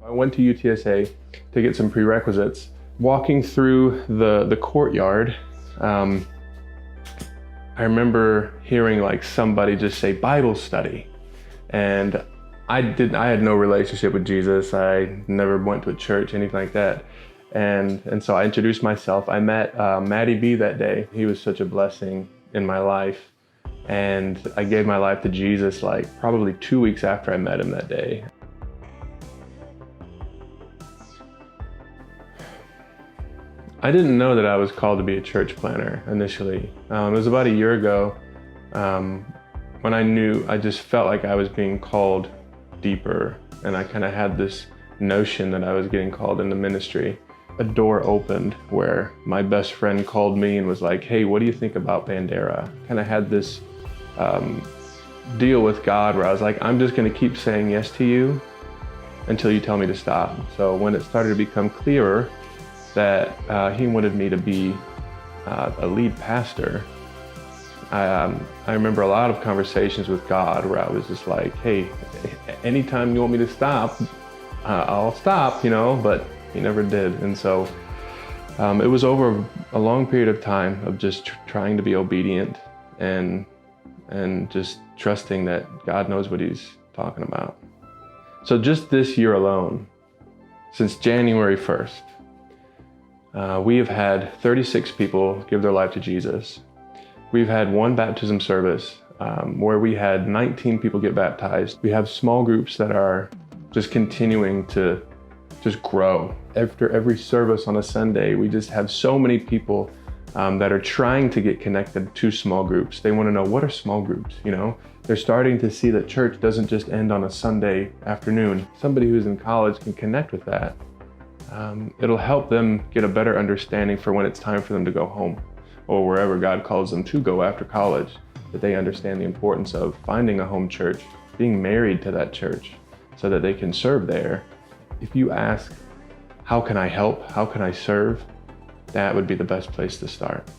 I went to UTSA to get some prerequisites. Walking through the courtyard, I remember hearing like somebody just say Bible study. And I had no relationship with Jesus. I never went to a church, anything like that. And so I introduced myself. I met Matty B that day. He was such a blessing in my life. And I gave my life to Jesus like probably 2 weeks after I met him that day. I didn't know that I was called to be a church planner initially. It was about a year ago when I just felt like I was being called deeper, and I kind of had this notion that I was getting called into ministry. A door opened where my best friend called me and was like, hey, what do you think about Bandera? Kind of had this deal with God where I was like, I'm just gonna keep saying yes to you until you tell me to stop. So when it started to become clearer that he wanted me to be a lead pastor, I remember a lot of conversations with God where I was just like, hey, anytime you want me to stop, I'll stop, but he never did. And so it was over a long period of time of just trying to be obedient and just trusting that God knows what he's talking about. So just this year alone, since January 1st, we have had 36 people give their life to Jesus. We've had one baptism service where we had 19 people get baptized. We have small groups that are just continuing to just grow. After every service on a Sunday, we just have so many people that are trying to get connected to small groups. They want to know, what are small groups? They're starting to see that church doesn't just end on a Sunday afternoon. Somebody who's in college can connect with that. It'll help them get a better understanding for when it's time for them to go home or wherever God calls them to go after college, that they understand the importance of finding a home church, being married to that church so that they can serve there. If you ask, how can I help? How can I serve? That would be the best place to start.